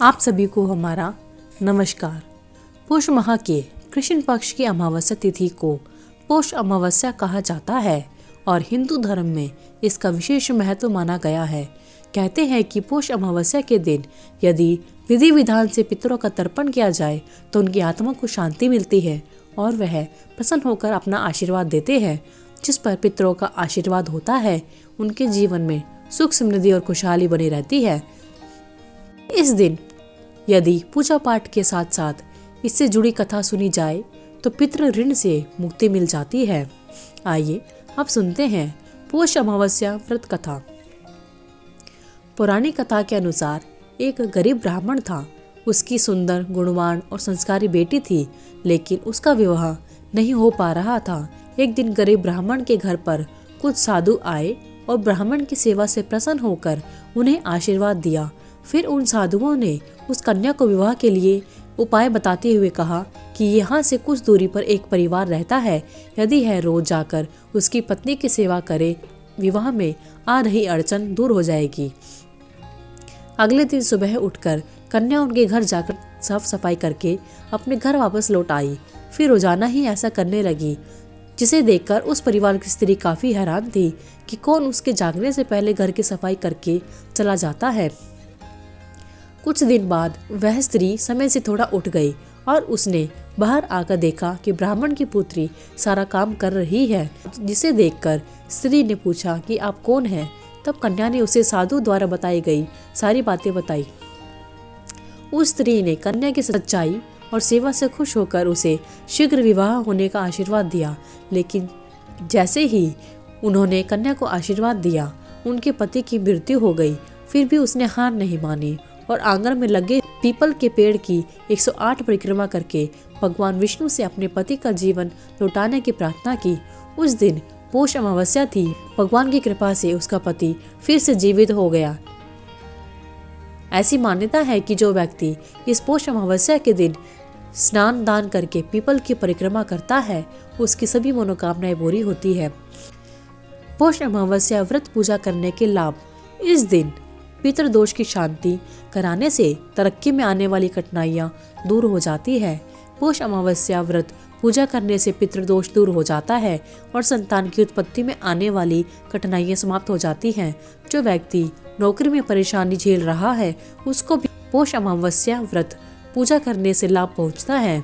आप सभी को हमारा नमस्कार। पौष माह के कृष्ण पक्ष की अमावस्या तिथि को पौष अमावस्या कहा जाता है और हिंदू धर्म में इसका विशेष महत्व माना गया है। कहते हैं कि पौष अमावस्या के दिन यदि विधि विधान से पितरों का तर्पण किया जाए तो उनकी आत्मा को शांति मिलती है और वह प्रसन्न होकर अपना आशीर्वाद देते हैं। जिस पर पितरों का आशीर्वाद होता है उनके जीवन में सुख समृद्धि और खुशहाली बनी रहती है। इस दिन यदि पूजा पाठ के साथ साथ इससे जुड़ी कथा सुनी जाए तो पितृ ऋण से मुक्ति मिल जाती है। आइए अब सुनते हैं पौष अमावस्या व्रत कथा। पुरानी कथा के अनुसार एक गरीब ब्राह्मण था। उसकी सुंदर, गुणवान और संस्कारी बेटी थी, लेकिन उसका विवाह नहीं हो पा रहा था। एक दिन गरीब ब्राह्मण के घर पर कुछ साधु आए और ब्राह्मण की सेवा से प्रसन्न होकर उन्हें आशीर्वाद दिया। फिर उन साधुओं ने उस कन्या को विवाह के लिए उपाय बताते हुए कहा कि यहाँ से कुछ दूरी पर एक परिवार रहता है। यदि यह रोज जाकर उसकी पत्नी की सेवा करे, विवाह में आ रही अड़चन दूर हो जाएगी। अगले दिन सुबह उठकर कन्या उनके घर जाकर साफ सफाई करके अपने घर वापस लौट आई। फिर रोजाना ही ऐसा करने लगी, जिसे देखकर उस परिवार की स्त्री काफी हैरान थी कि कौन उसके जागने से पहले घर की सफाई करके चला जाता है। कुछ दिन बाद वह स्त्री समय से थोड़ा उठ गई और उसने बाहर आकर देखा कि ब्राह्मण की पुत्री सारा काम कर रही है, जिसे देखकर स्त्री ने पूछा कि आप कौन हैं। तब कन्या ने उसे साधु द्वारा बताई गई सारी बातें बताई। उस स्त्री ने कन्या की सच्चाई और सेवा से खुश होकर उसे शीघ्र विवाह होने का आशीर्वाद दिया। लेकिन जैसे ही उन्होंने कन्या को आशीर्वाद दिया, उनके पति की मृत्यु हो गई। फिर भी उसने हार नहीं मानी और आंगन में लगे पीपल के पेड़ की 108 परिक्रमा करके भगवान विष्णु से अपने पति का जीवन लौटाने की प्रार्थना की। उस दिन पौष अमावस्या थी। भगवान की कृपा से उसका पति फिर से जीवित हो गया। ऐसी मान्यता है कि जो व्यक्ति इस पौष अमावस्या के दिन स्नान दान करके पीपल की परिक्रमा करता है, उसकी सभी मनोकामनाएं पूरी होती है। पौष अमावस्या व्रत पूजा करने के लाभ। इस दिन पितृदोष की शांति कराने से तरक्की में आने वाली कठिनाइयां दूर हो जाती है। पौष अमावस्या व्रत पूजा करने से पितृदोष दूर हो जाता है और संतान की उत्पत्ति में आने वाली कठिनाइयां समाप्त हो जाती हैं। जो व्यक्ति नौकरी में परेशानी झेल रहा है, उसको भी पौष अमावस्या व्रत पूजा करने से लाभ पहुंचता है।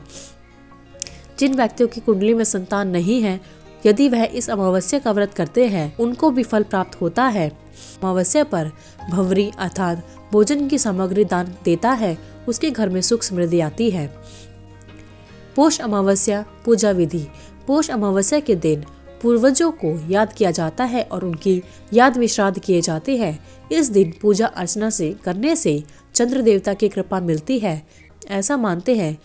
जिन व्यक्तियों की कुंडली में संतान नहीं है, यदि वह इस अमावस्या का व्रत करते हैं, उनको भी फल प्राप्त होता है। अमावस्या पर भवरी अर्थात भोजन की सामग्री दान देता है, उसके घर में सुख समृद्धि आती है। पौष अमावस्या पूजा विधि। पौष अमावस्या के दिन पूर्वजों को याद किया जाता है और उनकी याद में श्राद्ध किए जाते हैं। इस दिन पूजा अर्चना से करने से चंद्र देवता की कृपा मिलती है। ऐसा मानते हैं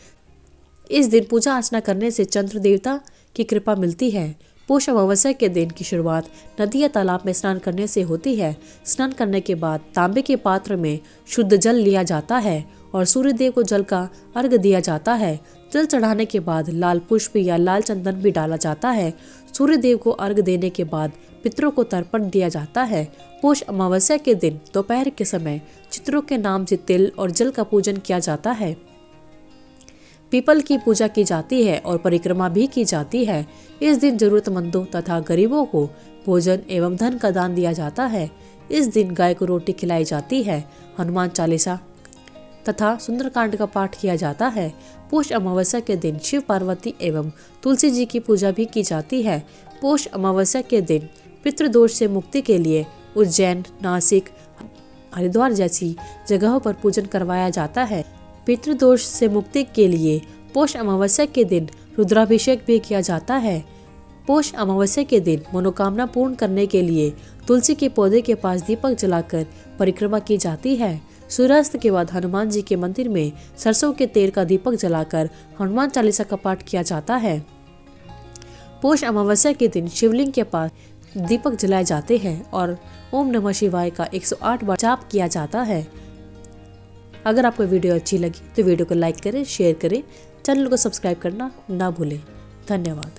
इस दिन पूजा अर्चना करने से चंद्र देवता की कृपा मिलती है। पौष अमावस्या के दिन की शुरुआत नदी या तालाब में स्नान करने से होती है। स्नान करने के बाद तांबे के पात्र में शुद्ध जल लिया जाता है और सूर्य देव को जल का अर्घ दिया जाता है। जल चढ़ाने के बाद लाल पुष्प या लाल चंदन भी डाला जाता है। सूर्य देव को अर्घ देने के बाद पितरों को तर्पण दिया जाता है। पौष अमावस्या के दिन दोपहर के समय चित्रों के नाम से तिल और जल का पूजन किया जाता है। पीपल की पूजा की जाती है और परिक्रमा भी की जाती है। इस दिन जरूरतमंदों तथा गरीबों को भोजन एवं धन का दान दिया जाता है। इस दिन गाय को रोटी खिलाई जाती है। हनुमान चालीसा तथा सुंदरकांड का पाठ किया जाता है। पौष अमावस्या के दिन शिव पार्वती एवं तुलसी जी की पूजा भी की जाती है। पौष अमावस्या के दिन पितृदोष से मुक्ति के लिए उज्जैन, नासिक, हरिद्वार जैसी जगहों पर पूजन करवाया जाता है। पितृदोष से मुक्ति के लिए पौष अमावस्या के दिन रुद्राभिषेक भी किया जाता है। पौष अमावस्या के दिन मनोकामना पूर्ण करने के लिए तुलसी के पौधे के पास दीपक जलाकर परिक्रमा की जाती है। सूर्यास्त के बाद हनुमान जी के मंदिर में सरसों के तेल का दीपक जलाकर हनुमान चालीसा का पाठ किया जाता है। पौष अमावस्या के दिन शिवलिंग के पास दीपक जलाए जाते हैं और ओम नमः शिवाय का 108 बार जाप किया जाता है। अगर आपको वीडियो अच्छी लगी तो वीडियो को लाइक करें, शेयर करें, चैनल को सब्सक्राइब करना ना भूलें। धन्यवाद।